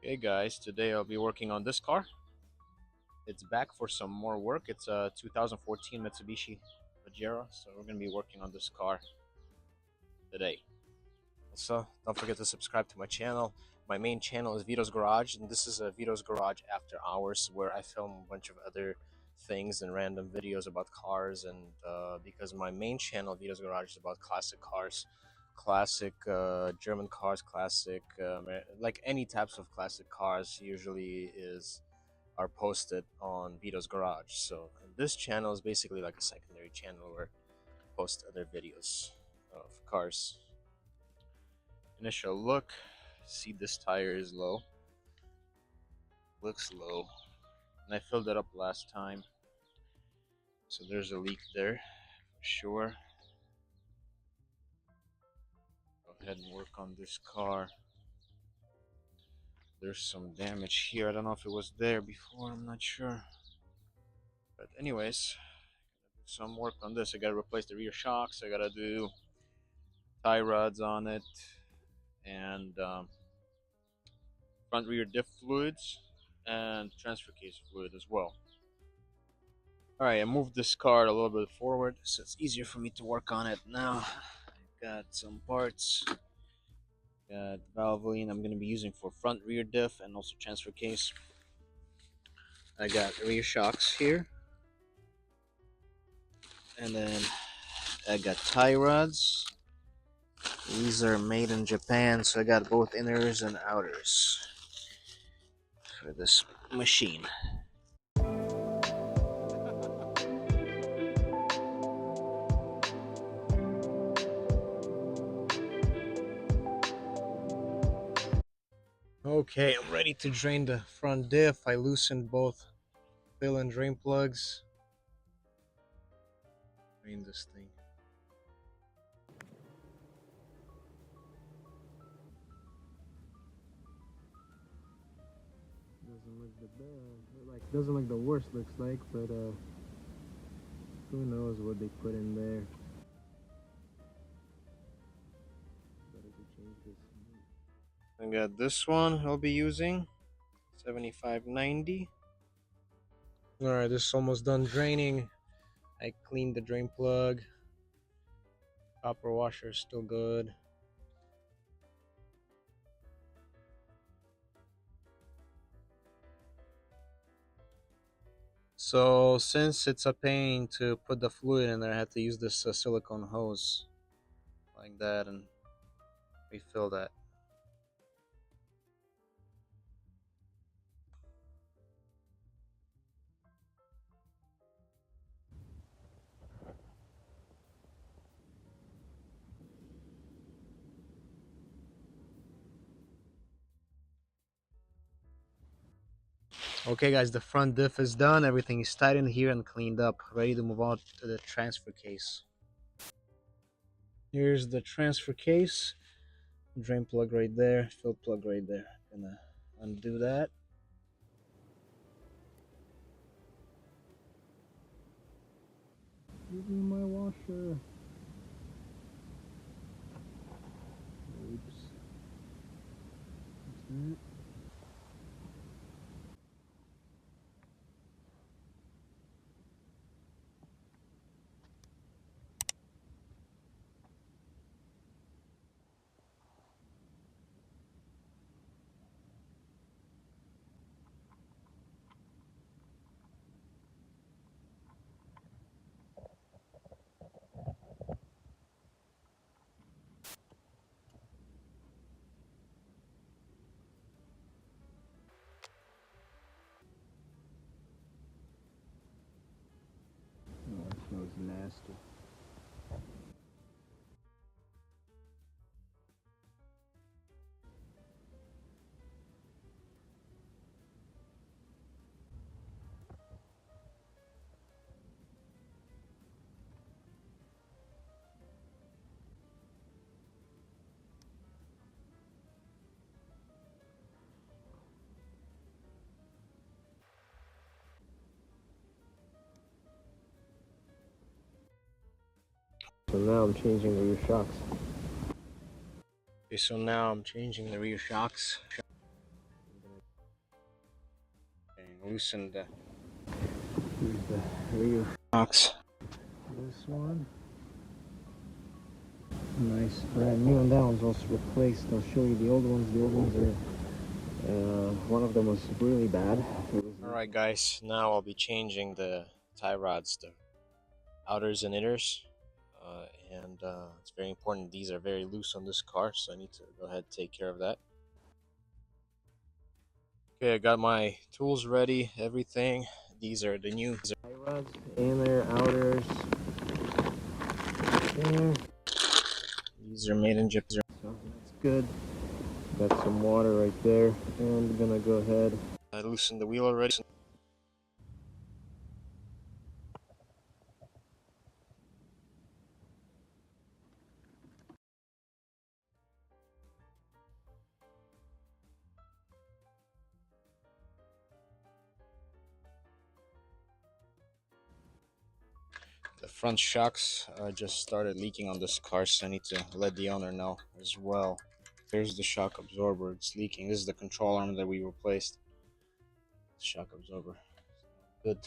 Hey guys, today I'll be working on this car. It's back for some more work. It's a 2014 Mitsubishi Pajero, so we're going to be working on this car today. Also, don't forget to subscribe to my channel. My main channel is VITO'S Garage, and this is a VITO'S Garage after hours where I film a bunch of other things and random videos about cars. And because my main channel, VITO'S Garage, is about classic cars, classic German cars, classic like any types of classic cars usually is are posted on VITO'S Garage. So this channel is basically like a secondary channel where I post other videos of cars. Initial look, see this tire is low, looks low, and I filled it up last time, so there's a leak there for sure. Go ahead and work on this car. There's some damage here. I don't know if it was there before, I'm not sure, but anyways, do some work on this. I gotta replace the rear shocks, I gotta do tie rods on it, and front rear diff fluids and transfer case fluid as well. Alright, I moved this car a little bit forward so it's easier for me to work on it now. Got some parts, got Valvoline I'm going to be using for front rear diff and also transfer case. I got rear shocks here, and then I got tie rods. These are made in Japan, so I got both inners and outers for this machine. Okay, I'm ready to drain the front diff. I loosened both fill and drain plugs. Drain this thing. Doesn't look the best, like doesn't look the worst, looks like, but who knows what they put in there. Better to change this. I got this one I'll be using, 7590. Alright, this is almost done draining. I cleaned the drain plug. Copper washer is still good. So since it's a pain to put the fluid in there, I had to use this silicone hose like that and refill that. Okay guys, the front diff is done. Everything is tight in here and cleaned up. Ready to move on to the transfer case. Here's the transfer case. Drain plug right there, fill plug right there. Gonna undo that. Give me my washer. Oops. What's that? Oh, it smells nasty. So now I'm changing the rear shocks. Okay, so now I'm changing the rear shocks. I'm gonna loosen the Here's the rear box. this one. Nice, brand new, and that one's also replaced. I'll show you the old ones. The old ones are, one of them was really bad. Alright guys, now I'll be changing the tie rods, the outers and inners. And it's very important. These are very loose on this car, so I need to go ahead and take care of that. Okay, I got my tools ready, everything. These are the new tie rods, inner, outers. There. These are made in Japan. So that's good. Got some water right there, and I'm gonna go ahead. I loosened the wheel already. The front shocks just started leaking on this car, so I need to let the owner know as well. Here's the shock absorber, it's leaking. This is the control arm that we replaced. Shock absorber. Good.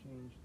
Changed.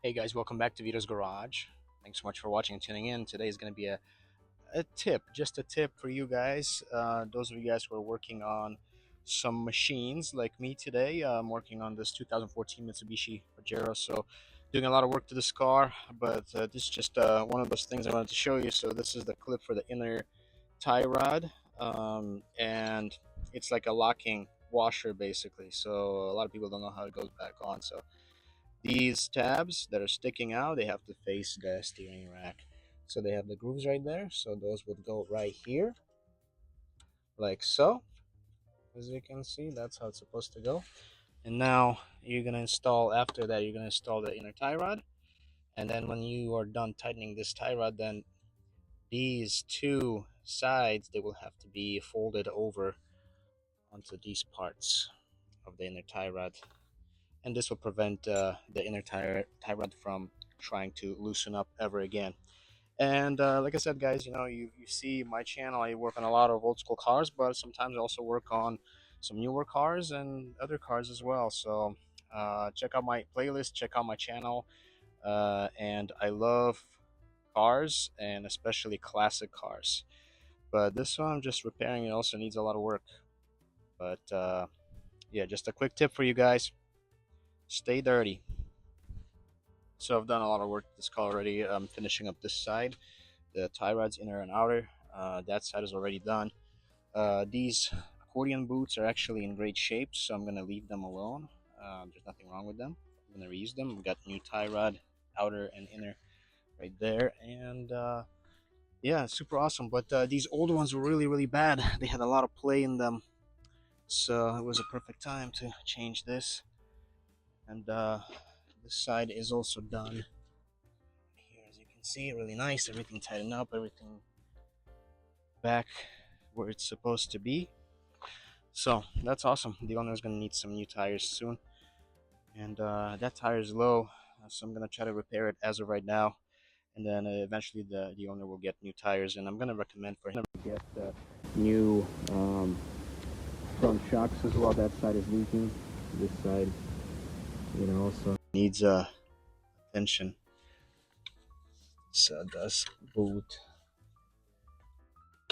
Hey guys, welcome back to Vito's Garage. Thanks so much for watching and tuning in. Today is going to be a tip, just a tip for you guys. Those of you guys who are working on some machines like me today. I'm working on this 2014 Mitsubishi Pajero, so doing a lot of work to this car, but this is just one of those things I wanted to show you. So this is the clip for the inner tie rod, and it's like a locking washer basically. So a lot of people don't know how it goes back on. So these tabs that are sticking out, they have to face the steering rack. So they have the grooves right there. So those would go right here, like so. As you can see, that's how it's supposed to go. And now you're gonna install, after that, you're gonna install the inner tie rod. And then when you are done tightening this tie rod, then these two sides, they will have to be folded over onto these parts of the inner tie rod, and this will prevent the inner tie rod from trying to loosen up ever again. And like I said, guys, you see my channel. I work on a lot of old school cars, but sometimes I also work on some newer cars and other cars as well. So check out my playlist, check out my channel. And I love cars, and especially classic cars. But this one I'm just repairing. It also needs a lot of work. But yeah, just a quick tip for you guys: stay dirty. So I've done a lot of work to this car already. I'm finishing up this side, the tie rods, inner and outer. That side is already done. These accordion boots are actually in great shape, so I'm gonna leave them alone. There's nothing wrong with them. I'm gonna reuse them. We've got new tie rod, outer and inner, right there, and yeah, super awesome. But these old ones were really, really bad. They had a lot of play in them, so it was a perfect time to change this. And this side is also done. Here, as you can see, really nice. Everything tightened up. Everything back where it's supposed to be. So that's awesome. The owner is gonna need some new tires soon, and that tire is low, so I'm gonna try to repair it as of right now, and then eventually the owner will get new tires, and I'm gonna recommend for him to get new front shocks as well. That side is leaking. This side, also needs attention. So does boot.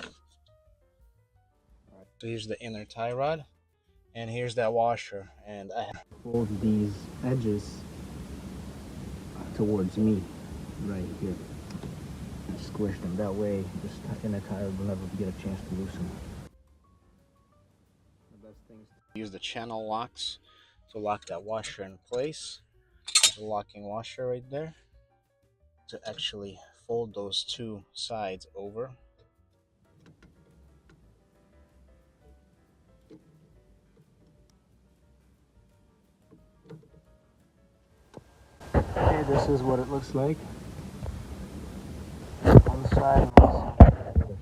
All right, so here's the inner tie rod, and here's that washer, and I have Fold these edges towards me right here. Squish them that way. This inner tire will never get a chance to loosen. The best thing is to use the channel locks to lock that washer in place. There's a locking washer right there to actually fold those two sides over. Okay, this is what it looks like on the side and on the other side.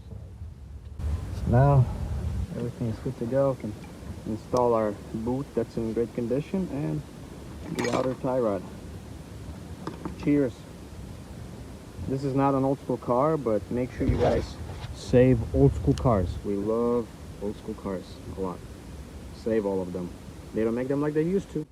So now everything is good to go. We can install our boot that's in great condition and the outer tie rod. Cheers. This is not an old school car, but make sure you guys save old school cars. We love old school cars a lot. Save all of them. They don't make them like they used to.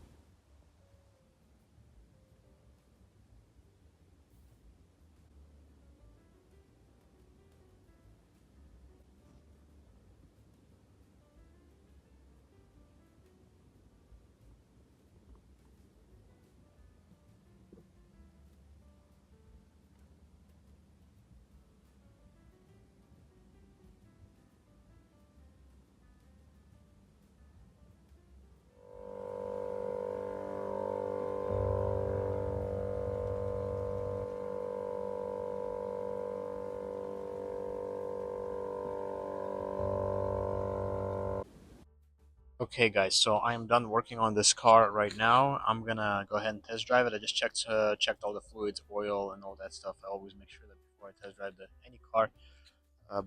Okay, guys, so I am done working on this car right now. I'm gonna go ahead and test drive it. I just checked all the fluids, oil, and all that stuff. I always make sure that before I test drive any car.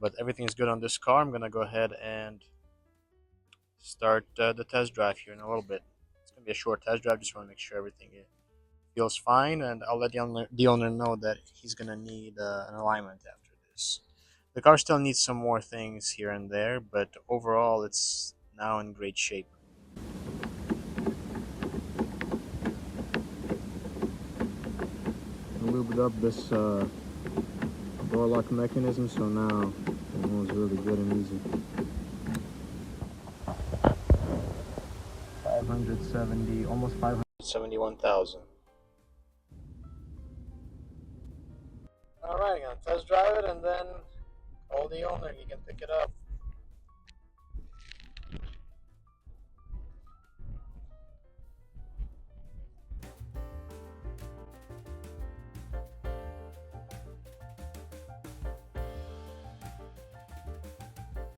But everything is good on this car. I'm gonna go ahead and start the test drive here in a little bit. It's gonna be a short test drive. Just want to make sure everything feels fine, and I'll let the owner know that he's gonna need an alignment after this. The car still needs some more things here and there, but overall it's now in great shape. I lubed up this door lock mechanism, so now it moves really good and easy. 570, almost 571,000. All right, gonna test drive it and then call the owner. He can pick it up.